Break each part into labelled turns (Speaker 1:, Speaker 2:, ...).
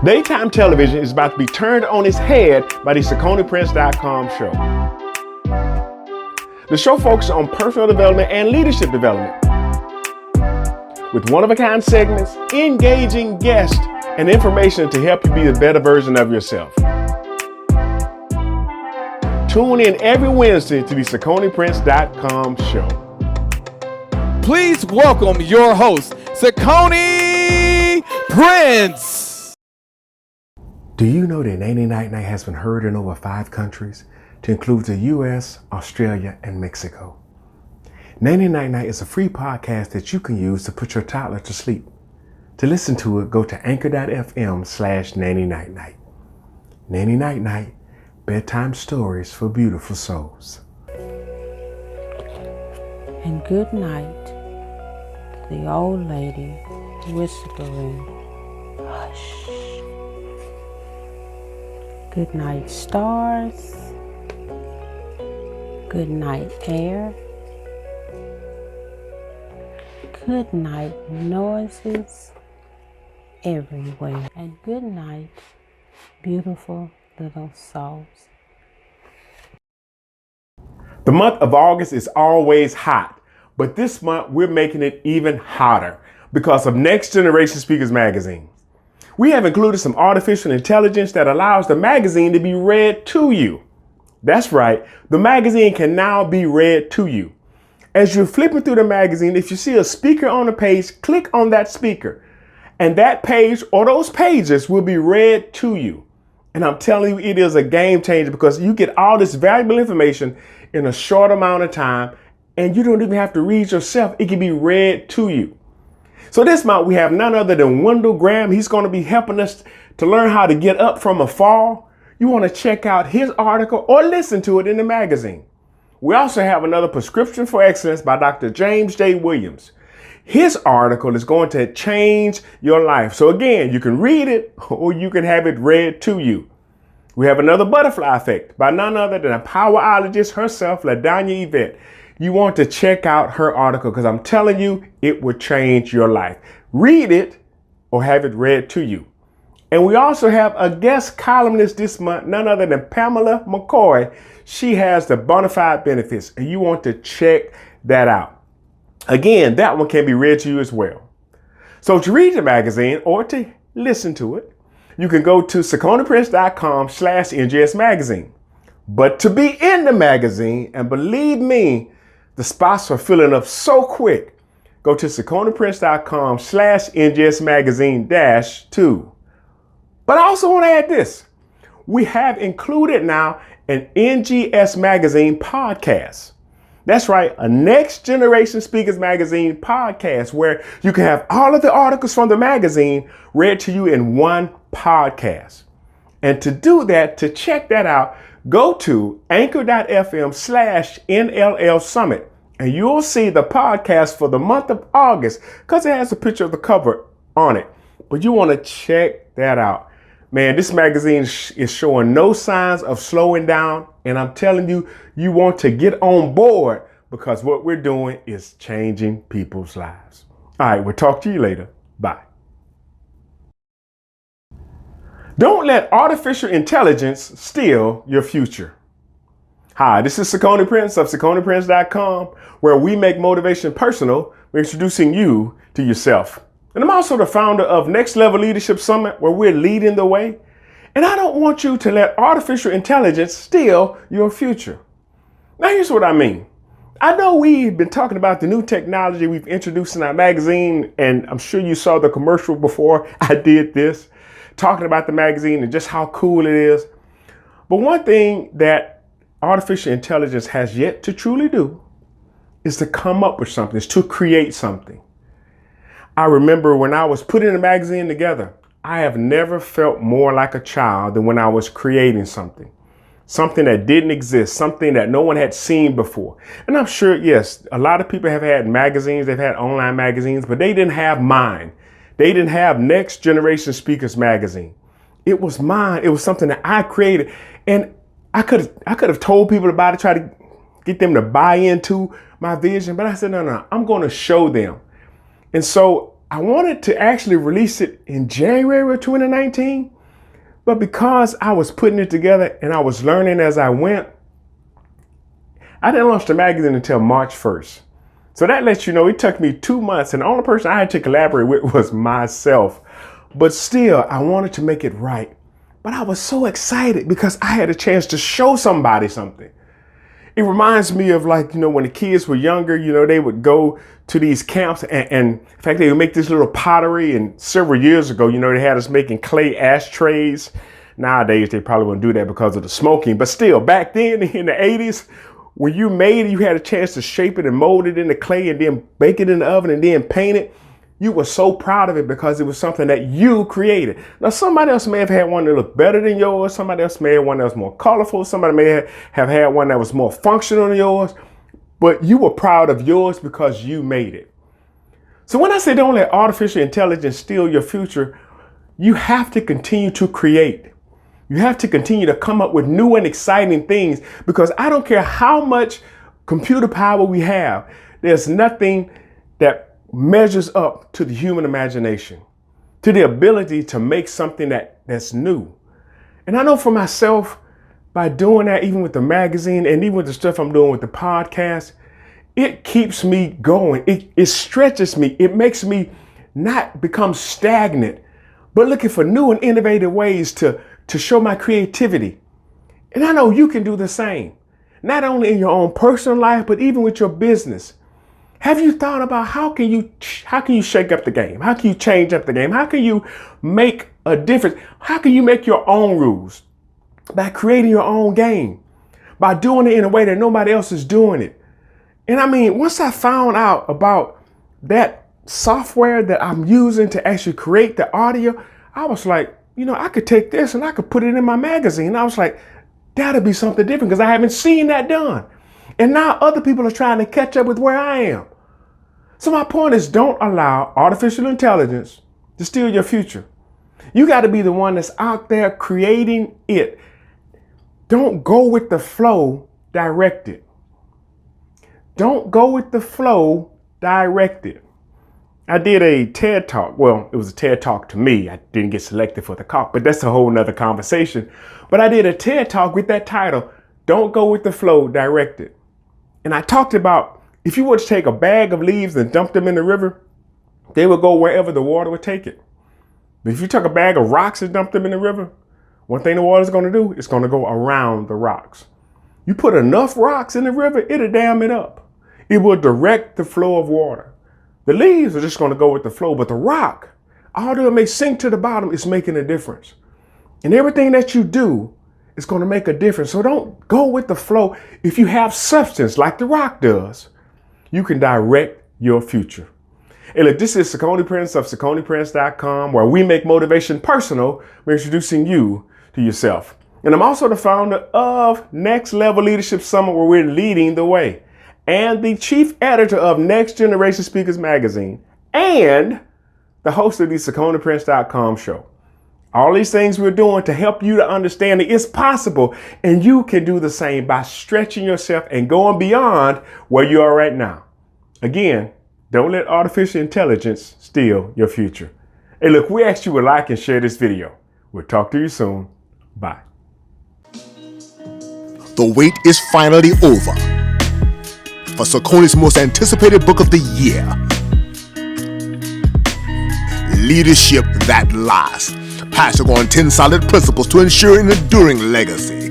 Speaker 1: Daytime television is about to be turned on its head by the SacconiPrince.com show. The show focuses on personal development and leadership development, with one-of-a-kind segments, engaging guests, and information to help you be a better version of yourself. Tune in every Wednesday to the SacconiPrince.com show.
Speaker 2: Please welcome your host, Sacconi Prince.
Speaker 1: Do you know that 90 Night Night has been heard in over 5 countries, to include the US, Australia, and Mexico? 90 Night Night is a free podcast that you can use to put your toddler to sleep. To listen to it, go to anchor.fm/90 Night Night. 90 Night Night, bedtime stories for beautiful souls.
Speaker 3: And good night, the old lady whispering, hush. Good night, stars. Good night, air. Good night, noises everywhere. And good night, beautiful little souls.
Speaker 1: The month of August is always hot, but this month we're making it even hotter because of Next Generation Speakers Magazine. We have included some artificial intelligence that allows the magazine to be read to you. That's right, the magazine can now be read to you. As you're flipping through the magazine, if you see a speaker on a page, click on that speaker, and that page or those pages will be read to you. And I'm telling you, it is a game changer because you get all this valuable information in a short amount of time, and you don't even have to read yourself. It can be read to you. So this month we have none other than Wendell Graham. He's going to be helping us to learn how to get up from a fall. You want to check out his article or listen to it in the magazine. We also have another Prescription for Excellence by Dr. James J. Williams. His article is going to change your life. So again, you can read it or you can have it read to you. We have another Butterfly Effect by none other than a powerologist herself, LaDanya Yvette. You want to check out her article because I'm telling you, it will change your life. Read it or have it read to you. And we also have a guest columnist this month, none other than Pamela McCoy. She has the Bonafide Benefits, and you want to check that out. Again, that one can be read to you as well. So to read the magazine or to listen to it, you can go to SacconiPrince.com/NGS Magazine. But to be in the magazine, and believe me, the spots are filling up so quick, go to SacconiPrince.com/NGS Magazine-2. But I also want to add this. We have included now an NGS Magazine podcast. That's right, a Next Generation Speakers Magazine podcast where you can have all of the articles from the magazine read to you in one podcast. And to do that, to check that out, go to anchor.fm/NLL Summit and you'll see the podcast for the month of August because it has a picture of the cover on it. But you want to check that out. Man, this magazine is showing no signs of slowing down. And I'm telling you, you want to get on board because what we're doing is changing people's lives. All right, we'll talk to you later. Bye. Don't let artificial intelligence steal your future. Hi, this is Sacconi Prince of SacconiPrince.com, where we make motivation personal. We're introducing you to yourself. And I'm also the founder of Next Level Leadership Summit, where we're leading the way. And I don't want you to let artificial intelligence steal your future. Now, here's what I mean. I know we've been talking about the new technology we've introduced in our magazine, and I'm sure you saw the commercial before I did this, talking about the magazine and just how cool it is. But one thing that artificial intelligence has yet to truly do is to come up with something, is to create something. I remember when I was putting the magazine together, I have never felt more like a child than when I was creating something that didn't exist, something that no one had seen before. And I'm sure, yes, a lot of people have had magazines, they've had online magazines, but they didn't have mine. They didn't have Next Generation Speakers Magazine. It was mine. It was something that I created. And I could have told people about it, try to get them to buy into my vision, but I said, no, I'm going to show them. And so I wanted to actually release it in January of 2019, But because I was putting it together and I was learning as I went, I didn't launch the magazine until March 1st. So that lets you know it took me 2 months, and the only person I had to collaborate with was myself. But still, I wanted to make it right. But I was so excited because I had a chance to show somebody something. It reminds me of, like, when the kids were younger, they would go to these camps and in fact, they would make this little pottery. And several years ago, they had us making clay ashtrays. Nowadays, they probably wouldn't do that because of the smoking. But still, back then in the 80s, when you made it, you had a chance to shape it and mold it in the clay and then bake it in the oven and then paint it. You were so proud of it because it was something that you created. Now, somebody else may have had one that looked better than yours. Somebody else may have one that was more colorful. Somebody may have had one that was more functional than yours. But you were proud of yours because you made it. So when I say don't let artificial intelligence steal your future, you have to continue to create. You have to continue to come up with new and exciting things, because I don't care how much computer power we have, there's nothing that measures up to the human imagination, to the ability to make something that's new. And I know for myself, by doing that, even with the magazine and even with the stuff I'm doing with the podcast, it keeps me going. It stretches me. It makes me not become stagnant, but looking for new and innovative ways to show my creativity. And I know you can do the same, not only in your own personal life, but even with your business. Have you thought about how can you shake up the game? How can you change up the game? How can you make a difference? How can you make your own rules? By creating your own game, by doing it in a way that nobody else is doing it. And I mean, once I found out about that software that I'm using to actually create the audio, I was like, I could take this and I could put it in my magazine. I was like, that'll be something different, because I haven't seen that done. And now other people are trying to catch up with where I am. So my point is, don't allow artificial intelligence to steal your future. You got to be the one that's out there creating it. Don't go with the flow, direct it. Don't go with the flow, direct it. I did a TED Talk. Well, it was a TED Talk to me. I didn't get selected for the talk, but that's a whole nother conversation. But I did a TED Talk with that title, Don't Go with the Flow, Direct It. And I talked about, if you were to take a bag of leaves and dump them in the river, they would go wherever the water would take it. But if you took a bag of rocks and dumped them in the river, one thing the water is going to do, it's going to go around the rocks. You put enough rocks in the river, it'll dam it up. It will direct the flow of water. The leaves are just going to go with the flow, but the rock, although it may sink to the bottom, it's making a difference. And everything that you do is going to make a difference. So don't go with the flow. If you have substance like the rock does, you can direct your future. Hey, look, this is Saccone Prince of SacconePrince.com, where we make motivation personal by introducing you to yourself. And I'm also the founder of Next Level Leadership Summit, where we're leading the way, and the chief editor of Next Generation Speakers Magazine, and the host of the SacconePrince.com show. All these things we're doing to help you to understand that it's possible, and you can do the same by stretching yourself and going beyond where you are right now. Again, don't let artificial intelligence steal your future. Hey, look, we ask you to like and share this video. We'll talk to you soon. Bye.
Speaker 4: The wait is finally over for Saccone's most anticipated book of the year, Leadership That Lasts, passing on 10 solid principles to ensure an enduring legacy.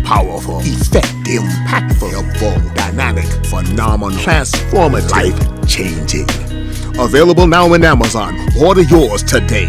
Speaker 4: Powerful, effective, impactful, helpful, dynamic, phenomenal, transformative, life-changing. Available now in Amazon. Order yours today.